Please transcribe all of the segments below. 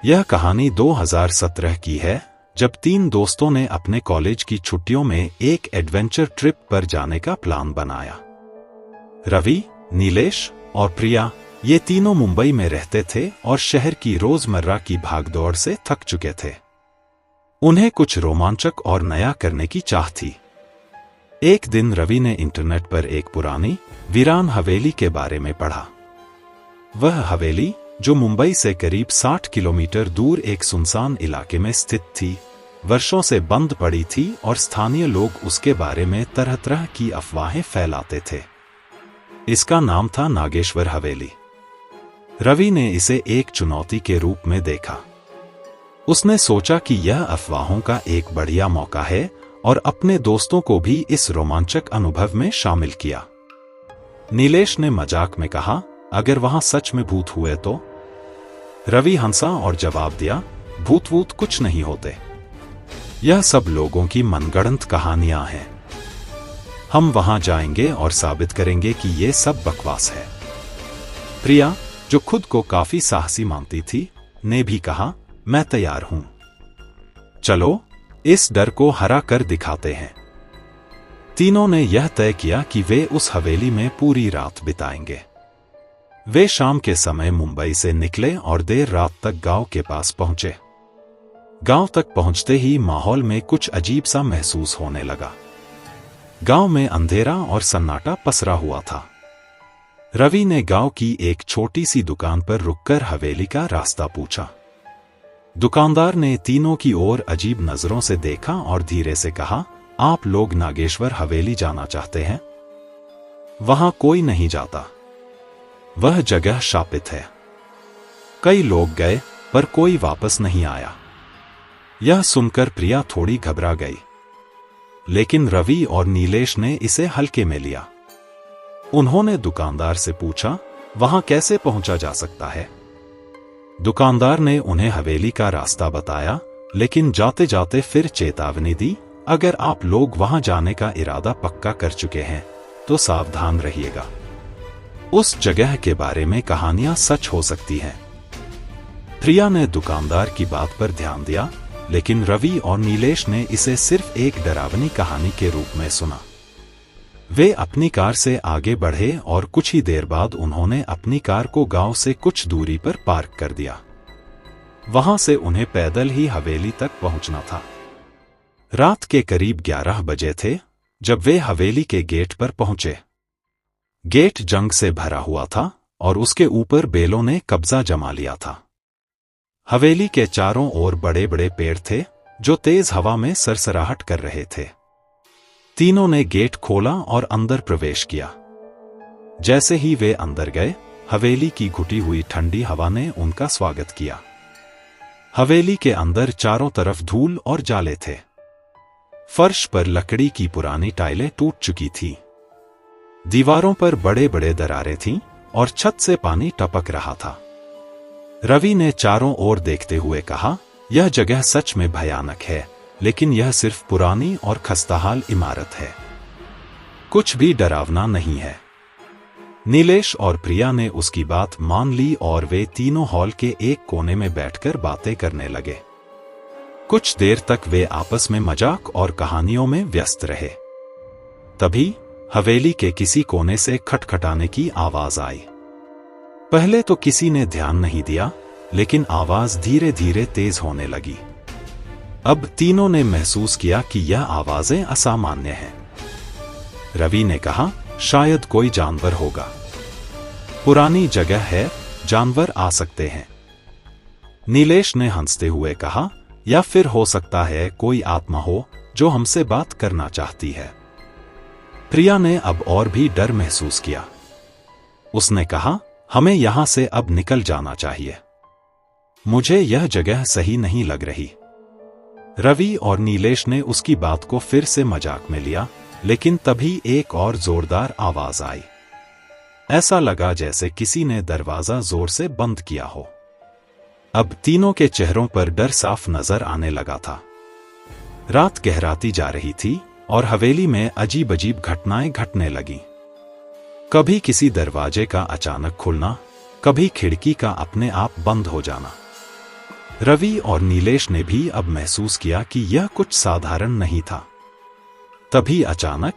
यह कहानी 2017 की है, जब 3 दोस्तों ने अपने कॉलेज की छुट्टियों में एक एडवेंचर ट्रिप पर जाने का प्लान बनाया। रवि, नीलेश और प्रिया ये तीनों मुंबई में रहते थे और शहर की रोजमर्रा की भागदौड़ से थक चुके थे। उन्हें कुछ रोमांचक और नया करने की चाह थी। एक दिन रवि ने इंटरनेट पर एक पुरानी, वीरान हवेली के बारे में पढ़ा। वह हवेली, जो मुंबई से करीब 60 किलोमीटर दूर एक सुनसान इलाके में स्थित थी, वर्षों से बंद पड़ी थी और स्थानीय लोग उसके बारे में तरह तरह की अफवाहें फैलाते थे। इसका नाम था नागेश्वर हवेली। रवि ने इसे एक चुनौती के रूप में देखा। उसने सोचा कि यह अफवाहों का एक बढ़िया मौका है और अपने दोस्तों को भी इस रोमांचक अनुभव में शामिल किया। नीलेश ने मजाक में कहा, अगर वहां सच में भूत हुए तो? रवि हंसा और जवाब दिया, भूत वूत कुछ नहीं होते। यह सब लोगों की मनगढ़ंत कहानियां हैं। हम वहां जाएंगे और साबित करेंगे कि ये सब बकवास है। प्रिया, जो खुद को काफी साहसी मानती थी, ने भी कहा, मैं तैयार हूं। चलो, इस डर को हरा कर दिखाते हैं। तीनों ने यह तय किया कि वे उस हवेली में पूरी रात बिताएंगे। वे शाम के समय मुंबई से निकले और देर रात तक गांव के पास पहुंचे। गांव तक पहुंचते ही माहौल में कुछ अजीब सा महसूस होने लगा। गांव में अंधेरा और सन्नाटा पसरा हुआ था। रवि ने गांव की एक छोटी सी दुकान पर रुककर हवेली का रास्ता पूछा। दुकानदार ने तीनों की ओर अजीब नजरों से देखा और धीरे से कहा, आप लोग नागेश्वर हवेली जाना चाहते हैं? वहां कोई नहीं जाता। वह जगह शापित है। कई लोग गए पर कोई वापस नहीं आया। यह सुनकर प्रिया थोड़ी घबरा गई, लेकिन रवि और नीलेश ने इसे हल्के में लिया। उन्होंने दुकानदार से पूछा, वहां कैसे पहुंचा जा सकता है? दुकानदार ने उन्हें हवेली का रास्ता बताया, लेकिन जाते जाते फिर चेतावनी दी, अगर आप लोग वहां जाने का इरादा पक्का कर चुके हैं तो सावधान रहिएगा। उस जगह के बारे में कहानियां सच हो सकती हैं। प्रिया ने दुकानदार की बात पर ध्यान दिया, लेकिन रवि और नीलेश ने इसे सिर्फ एक डरावनी कहानी के रूप में सुना। वे अपनी कार से आगे बढ़े और कुछ ही देर बाद उन्होंने अपनी कार को गांव से कुछ दूरी पर पार्क कर दिया। वहां से उन्हें पैदल ही हवेली तक पहुंचना था। रात के करीब 11 बजे थे जब वे हवेली के गेट पर पहुंचे। गेट जंग से भरा हुआ था और उसके ऊपर बेलों ने कब्जा जमा लिया था। हवेली के चारों ओर बड़े बड़े पेड़ थे जो तेज हवा में सरसराहट कर रहे थे। तीनों ने गेट खोला और अंदर प्रवेश किया। जैसे ही वे अंदर गए, हवेली की घुटी हुई ठंडी हवा ने उनका स्वागत किया। हवेली के अंदर चारों तरफ धूल और जाले थे। फर्श पर लकड़ी की पुरानी टाइलें टूट चुकी थीं। दीवारों पर बड़े बड़े दरारें थीं और छत से पानी टपक रहा था। रवि ने चारों ओर देखते हुए कहा, यह जगह सच में भयानक है, लेकिन यह सिर्फ पुरानी और खस्ताहाल इमारत है। कुछ भी डरावना नहीं है। नीलेश और प्रिया ने उसकी बात मान ली और वे तीनों हॉल के एक कोने में बैठकर बातें करने लगे। कुछ देर तक वे आपस में मजाक और कहानियों में व्यस्त रहे। तभी हवेली के किसी कोने से खटखटाने की आवाज आई। पहले तो किसी ने ध्यान नहीं दिया, लेकिन आवाज धीरे धीरे तेज होने लगी। अब तीनों ने महसूस किया कि यह आवाजें असामान्य हैं। रवि ने कहा, शायद कोई जानवर होगा। पुरानी जगह है, जानवर आ सकते हैं। नीलेश ने हंसते हुए कहा, या फिर हो सकता है कोई आत्मा हो जो हमसे बात करना चाहती है। प्रिया ने अब और भी डर महसूस किया। उसने कहा, हमें यहां से अब निकल जाना चाहिए। मुझे यह जगह सही नहीं लग रही। रवि और नीलेश ने उसकी बात को फिर से मजाक में लिया, लेकिन तभी एक और जोरदार आवाज आई। ऐसा लगा जैसे किसी ने दरवाजा जोर से बंद किया हो। अब तीनों के चेहरों पर डर साफ नजर आने लगा था। रात गहराती जा रही थी और हवेली में अजीब अजीब घटनाएं घटने लगीं। कभी किसी दरवाजे का अचानक खुलना, कभी खिड़की का अपने आप बंद हो जाना। रवि और नीलेश ने भी अब महसूस किया कि यह कुछ साधारण नहीं था। तभी अचानक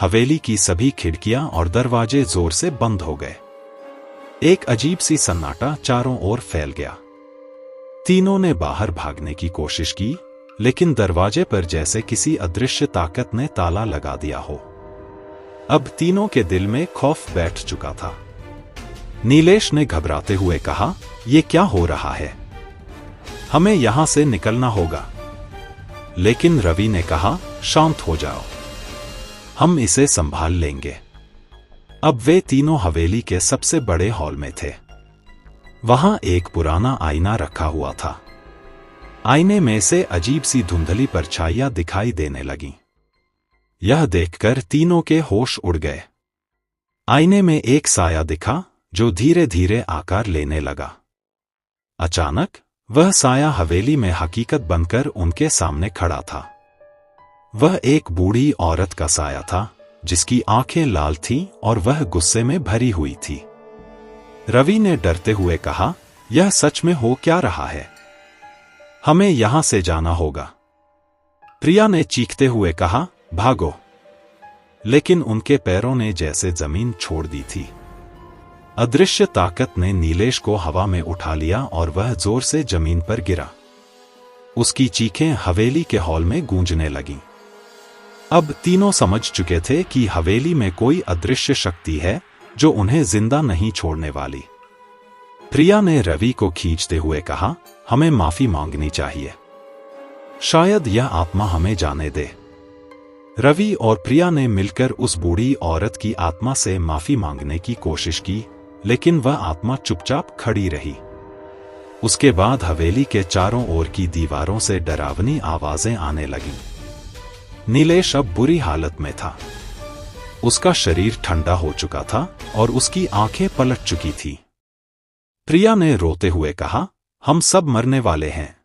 हवेली की सभी खिड़कियां और दरवाजे जोर से बंद हो गए। एक अजीब सी सन्नाटा चारों ओर फैल गया। तीनों ने बाहर भागने की कोशिश की, लेकिन दरवाजे पर जैसे किसी अदृश्य ताकत ने ताला लगा दिया हो। अब तीनों के दिल में खौफ बैठ चुका था। नीलेश ने घबराते हुए कहा, "यह क्या हो रहा है? हमें यहां से निकलना होगा।" लेकिन रवि ने कहा, "शांत हो जाओ, हम इसे संभाल लेंगे।" अब वे तीनों हवेली के सबसे बड़े हॉल में थे। वहां एक पुराना आईना रखा हुआ था। आईने में से अजीब सी धुंधली परछाइयां दिखाई देने लगीं। यह देखकर तीनों के होश उड़ गए। आईने में एक साया दिखा जो धीरे धीरे आकार लेने लगा। अचानक वह साया हवेली में हकीकत बनकर उनके सामने खड़ा था। वह एक बूढ़ी औरत का साया था, जिसकी आंखें लाल थीं और वह गुस्से में भरी हुई थी। रवि ने डरते हुए कहा, "यह सच में हो क्या रहा है? हमें यहां से जाना होगा।" प्रिया ने चीखते हुए कहा, "भागो!" लेकिन उनके पैरों ने जैसे जमीन छोड़ दी थी। अदृश्य ताकत ने नीलेश को हवा में उठा लिया और वह जोर से जमीन पर गिरा। उसकी चीखें हवेली के हॉल में गूंजने लगीं। अब तीनों समझ चुके थे कि हवेली में कोई अदृश्य शक्ति है जो उन्हें जिंदा नहीं छोड़ने वाली। प्रिया ने रवि को खींचते हुए कहा, "हमें माफी मांगनी चाहिए। शायद यह आत्मा हमें जाने दे।" रवि और प्रिया ने मिलकर उस बूढ़ी औरत की आत्मा से माफी मांगने की कोशिश की, लेकिन वह आत्मा चुपचाप खड़ी रही। उसके बाद हवेली के चारों ओर की दीवारों से डरावनी आवाजें आने लगीं। नीलेश अब बुरी हालत में था। उसका शरीर ठंडा हो चुका था और उसकी आंखें पलट चुकी थीं। प्रिया ने रोते हुए कहा, "हम सब मरने वाले हैं।"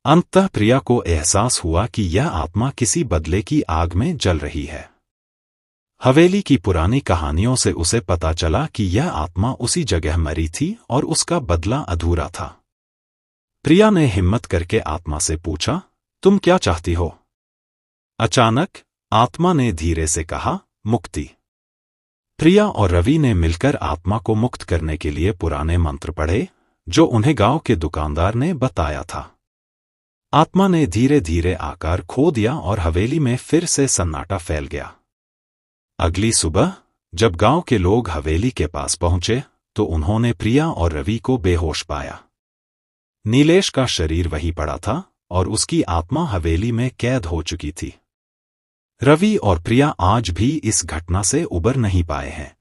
अंततः प्रिया को एहसास हुआ कि यह आत्मा किसी बदले की आग में जल रही है। हवेली की पुरानी कहानियों से उसे पता चला कि यह आत्मा उसी जगह मरी थी और उसका बदला अधूरा था। प्रिया ने हिम्मत करके आत्मा से पूछा, "तुम क्या चाहती हो?" अचानक आत्मा ने धीरे से कहा, "मुक्ति।" प्रिया और रवि ने मिलकर आत्मा को मुक्त करने के लिए पुराने मंत्र पढ़े, जो उन्हें गांव के दुकानदार ने बताया था। आत्मा ने धीरे धीरे आकार खो दिया और हवेली में फिर से सन्नाटा फैल गया। अगली सुबह जब गांव के लोग हवेली के पास पहुंचे, तो उन्होंने प्रिया और रवि को बेहोश पाया। नीलेश का शरीर वहीं पड़ा था और उसकी आत्मा हवेली में कैद हो चुकी थी। रवि और प्रिया आज भी इस घटना से उबर नहीं पाए हैं।